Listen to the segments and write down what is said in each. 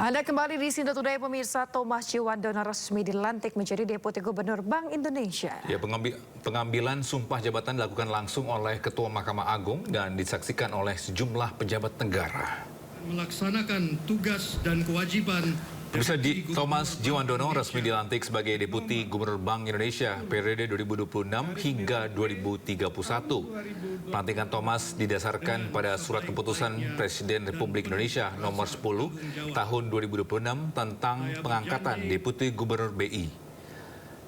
Anda kembali di Sindo Today, pemirsa. Thomas Djiwandono resmi dilantik menjadi Deputi Gubernur Bank Indonesia. Ya, pengambilan sumpah jabatan dilakukan langsung oleh Ketua Mahkamah Agung dan disaksikan oleh sejumlah pejabat negara. Melaksanakan tugas dan kewajiban. Thomas Djiwandono resmi dilantik sebagai Deputi Gubernur Bank Indonesia periode 2026 hingga 2031. Pelantikan Thomas didasarkan pada Surat Keputusan Presiden Republik Indonesia Nomor 10 Tahun 2026 tentang pengangkatan Deputi Gubernur BI.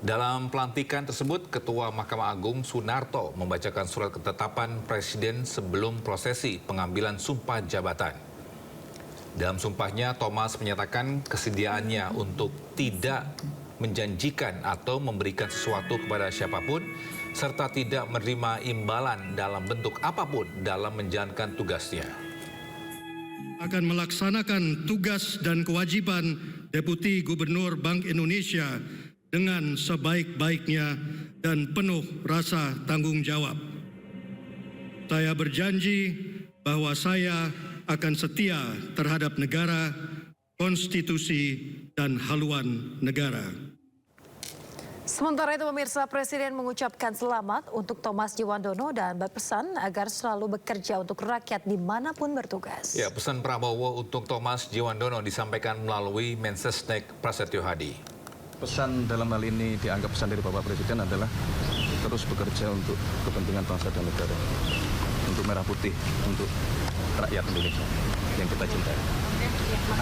Dalam pelantikan tersebut, Ketua Mahkamah Agung Sunarto membacakan surat ketetapan Presiden sebelum prosesi pengambilan sumpah jabatan. Dalam sumpahnya, Thomas menyatakan kesediaannya untuk tidak menjanjikan atau memberikan sesuatu kepada siapapun, serta tidak menerima imbalan dalam bentuk apapun dalam menjalankan tugasnya. Akan melaksanakan tugas dan kewajiban Deputi Gubernur Bank Indonesia dengan sebaik-baiknya dan penuh rasa tanggung jawab. Saya berjanji bahwa saya akan setia terhadap negara, konstitusi, dan haluan negara. Sementara itu, pemirsa, Presiden mengucapkan selamat untuk Thomas Djiwandono dan berpesan agar selalu bekerja untuk rakyat dimanapun bertugas. Ya, pesan Prabowo untuk Thomas Djiwandono disampaikan melalui Mensesnek Prasetyo Hadi. Pesan dalam hal ini dianggap pesan dari Bapak Presiden adalah terus bekerja untuk kepentingan bangsa dan negara, untuk merah putih, untuk rakyat Indonesia yang kita cintai.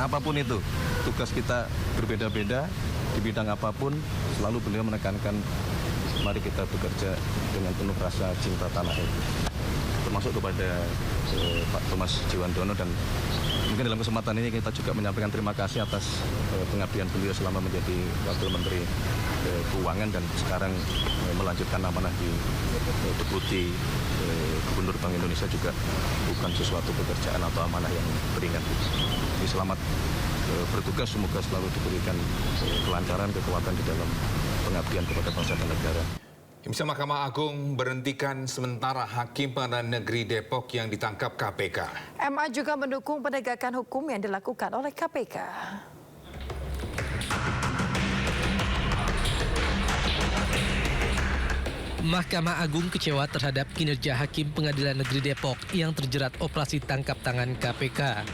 Apapun itu, tugas kita berbeda-beda, di bidang apapun, selalu beliau menekankan mari kita bekerja dengan penuh rasa cinta tanah air. Termasuk kepada Pak Thomas Djiwandono, dan mungkin dalam kesempatan ini kita juga menyampaikan terima kasih atas pengabdian beliau selama menjadi Wakil Menteri Keuangan dan sekarang melanjutkan amanah di Deputi Gubernur Bank Indonesia juga bukan sesuatu pekerjaan atau amanah yang ringan. Jadi selamat bertugas, semoga selalu diberikan kelancaran, kekuatan di dalam pengabdian kepada bangsa dan negara. Pemirsa, Mahkamah Agung berhentikan sementara Hakim Pengadilan Negeri Depok yang ditangkap KPK. MA juga mendukung penegakan hukum yang dilakukan oleh KPK. Mahkamah Agung kecewa terhadap kinerja Hakim Pengadilan Negeri Depok yang terjerat operasi tangkap tangan KPK.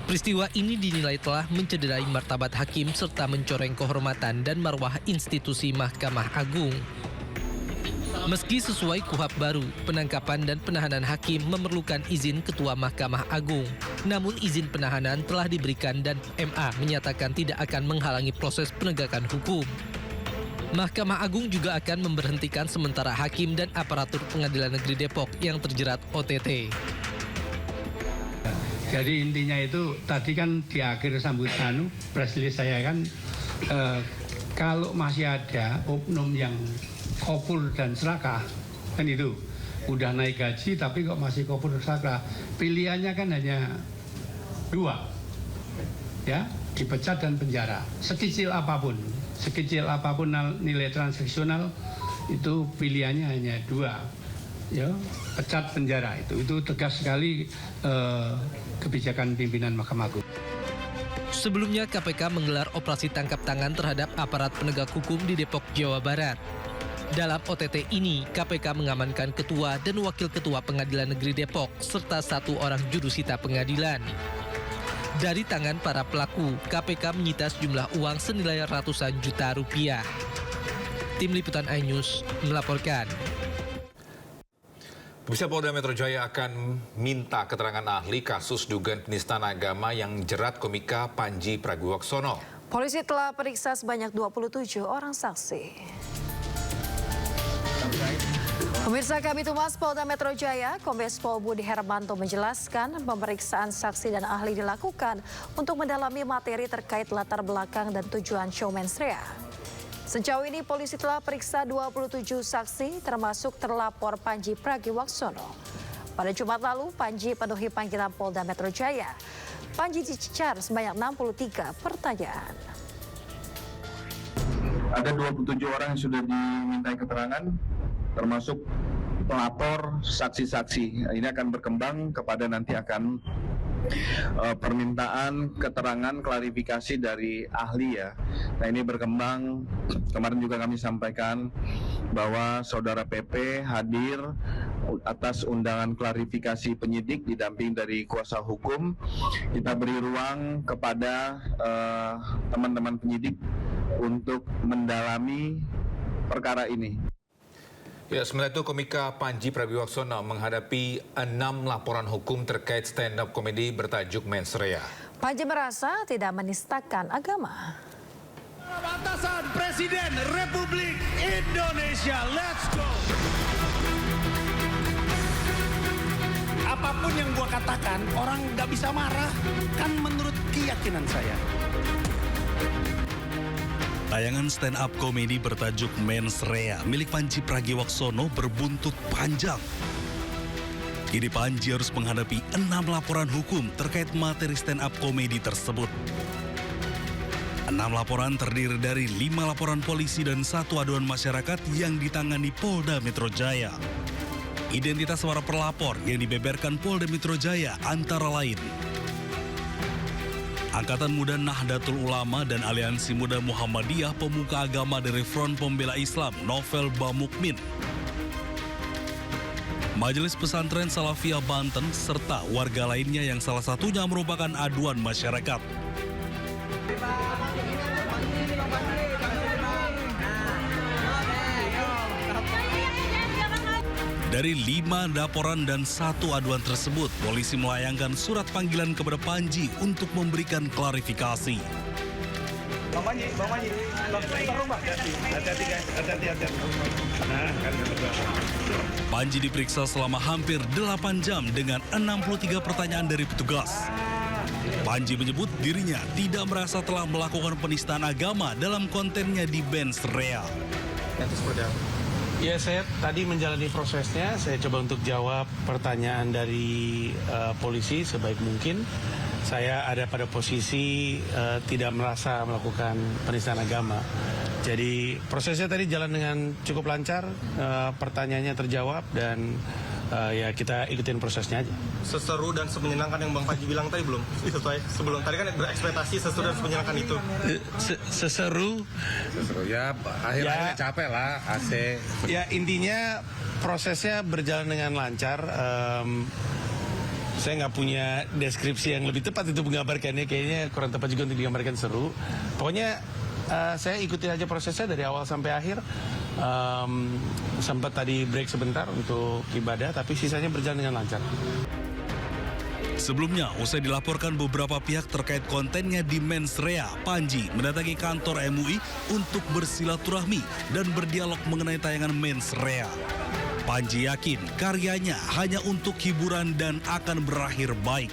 Peristiwa ini dinilai telah mencederai martabat hakim serta mencoreng kehormatan dan marwah institusi Mahkamah Agung. Meski sesuai KUHAP baru, penangkapan dan penahanan hakim memerlukan izin Ketua Mahkamah Agung. Namun izin penahanan telah diberikan dan MA menyatakan tidak akan menghalangi proses penegakan hukum. Mahkamah Agung juga akan memberhentikan sementara hakim dan aparatur Pengadilan Negeri Depok yang terjerat OTT. Jadi intinya itu tadi kan di akhir sambutan press release saya kan kalau masih ada oknum yang kopul dan serakah, kan itu udah naik gaji tapi kok masih kopul dan serakah, pilihannya kan hanya dua, ya, dipecat dan penjara. Sekecil apapun nilai transaksional itu pilihannya hanya dua, ya, pecat, penjara. Itu tegas sekali kebijakan pimpinan Mahkamah Agung. Sebelumnya KPK menggelar operasi tangkap tangan terhadap aparat penegak hukum di Depok, Jawa Barat. Dalam OTT ini, KPK mengamankan Ketua dan Wakil Ketua Pengadilan Negeri Depok, serta 1 orang jurusita pengadilan. Dari tangan para pelaku, KPK menyita sejumlah uang senilai ratusan juta rupiah. Tim Liputan iNews melaporkan. Pemirsa, Polda Metro Jaya akan minta keterangan ahli kasus dugaan penistaan agama yang jerat komika Panji Pragiwaksono. Polisi telah periksa sebanyak 27 orang saksi. Pemirsa, Kabid Humas Polda Metro Jaya, Kombes Pol Budi Hermanto menjelaskan pemeriksaan saksi dan ahli dilakukan untuk mendalami materi terkait latar belakang dan tujuan show mensrea. Sejauh ini polisi telah periksa 27 saksi termasuk terlapor Panji Pragiwaksono. Pada Jumat lalu, Panji penuhi panggilan Polda Metro Jaya. Panji dicecar sebanyak 63 pertanyaan. Ada 27 orang yang sudah dimintai keterangan, termasuk pelapor, saksi-saksi. Ini akan berkembang kepada nanti akan permintaan keterangan klarifikasi dari ahli ya. Nah ini berkembang, kemarin juga kami sampaikan bahwa saudara PP hadir atas undangan klarifikasi penyidik didamping dari kuasa hukum. Kita beri ruang kepada teman-teman penyidik untuk mendalami perkara ini. Ya, sementara itu komika Panji Pragiwaksono menghadapi 6 laporan hukum terkait stand-up komedi bertajuk Mens Rea. Panji merasa tidak menistakan agama. Batasan Presiden Republik Indonesia, let's go! Apapun yang gua katakan, orang nggak bisa marah, kan menurut keyakinan saya. Tayangan stand-up komedi bertajuk Mens Rea milik Panji Pragiwaksono berbuntut panjang. Kini Panji harus menghadapi 6 laporan hukum terkait materi stand-up komedi tersebut. 6 laporan terdiri dari 5 laporan polisi dan 1 aduan masyarakat yang ditangani Polda Metro Jaya. Identitas para pelapor yang dibeberkan Polda Metro Jaya antara lain Angkatan Muda Nahdlatul Ulama dan Aliansi Muda Muhammadiyah Pemuka Agama dari Front Pembela Islam Novel Bamukmin, Majelis Pesantren Salafiyah Banten, serta warga lainnya yang salah satunya merupakan aduan masyarakat. Dari 5 laporan dan 1 aduan tersebut, polisi melayangkan surat panggilan kepada Panji untuk memberikan klarifikasi. Bang Panji. Hati-hati guys, hati-hati. Panji diperiksa selama hampir 8 jam dengan 63 pertanyaan dari petugas. Panji menyebut dirinya tidak merasa telah melakukan penistaan agama dalam kontennya di Mens Rea. Ya, saya tadi menjalani prosesnya, saya coba untuk jawab pertanyaan dari polisi sebaik mungkin. Saya ada pada posisi tidak merasa melakukan penistaan agama. Jadi prosesnya tadi jalan dengan cukup lancar, pertanyaannya terjawab dan ya kita ikutin prosesnya aja. Seseru dan semenyenangkan yang Bang Panji bilang tadi belum sesuai sebelum tadi kan berekspektasi seseru dan semenyenangkan itu. Seseru Ya akhirnya capek lah AC. ya, intinya prosesnya berjalan dengan lancar. Saya nggak punya deskripsi yang lebih tepat itu menggambarkannya, kayaknya kurang tepat juga untuk digambarkan seru. Pokoknya saya ikuti aja prosesnya dari awal sampai akhir. Sempat tadi break sebentar untuk ibadah, tapi sisanya berjalan dengan lancar. Sebelumnya, usai dilaporkan beberapa pihak terkait kontennya di Mens Rea, Panji mendatangi kantor MUI untuk bersilaturahmi dan berdialog mengenai tayangan Mens Rea. Panji yakin karyanya hanya untuk hiburan dan akan berakhir baik.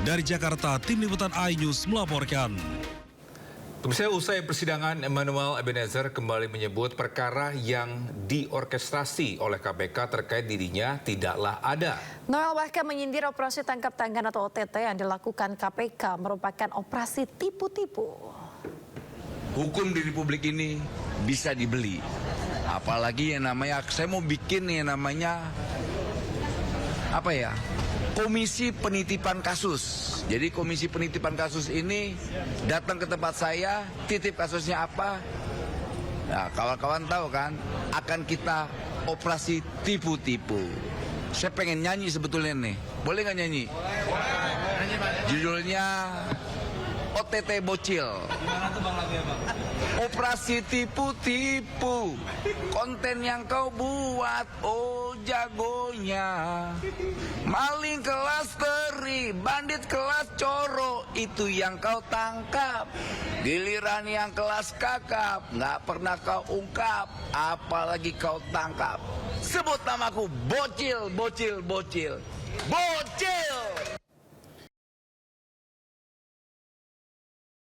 Dari Jakarta, Tim Liputan iNews melaporkan. Pemirsa, usai persidangan, Emmanuel Ebenezer kembali menyebut perkara yang diorkestrasi oleh KPK terkait dirinya tidaklah ada. Noel bahkan menyindir operasi tangkap tangan atau OTT yang dilakukan KPK merupakan operasi tipu-tipu. Hukum di Republik ini bisa dibeli. Apalagi yang namanya, saya mau bikin yang namanya, Komisi Penitipan Kasus. Jadi Komisi Penitipan Kasus ini datang ke tempat saya, titip kasusnya apa. Nah, kawan-kawan tahu kan, akan kita operasi tipu-tipu. Saya pengen nyanyi sebetulnya nih. Boleh nggak nyanyi? Judulnya OTT Bocil. Operasi tipu-tipu. Konten yang kau buat, oh jagonya. Maling kelas teri, bandit kelas coro, itu yang kau tangkap. Giliran yang kelas kakap, nggak pernah kau ungkap, apalagi kau tangkap. Sebut namaku, bocil, bocil, bocil. Bocil!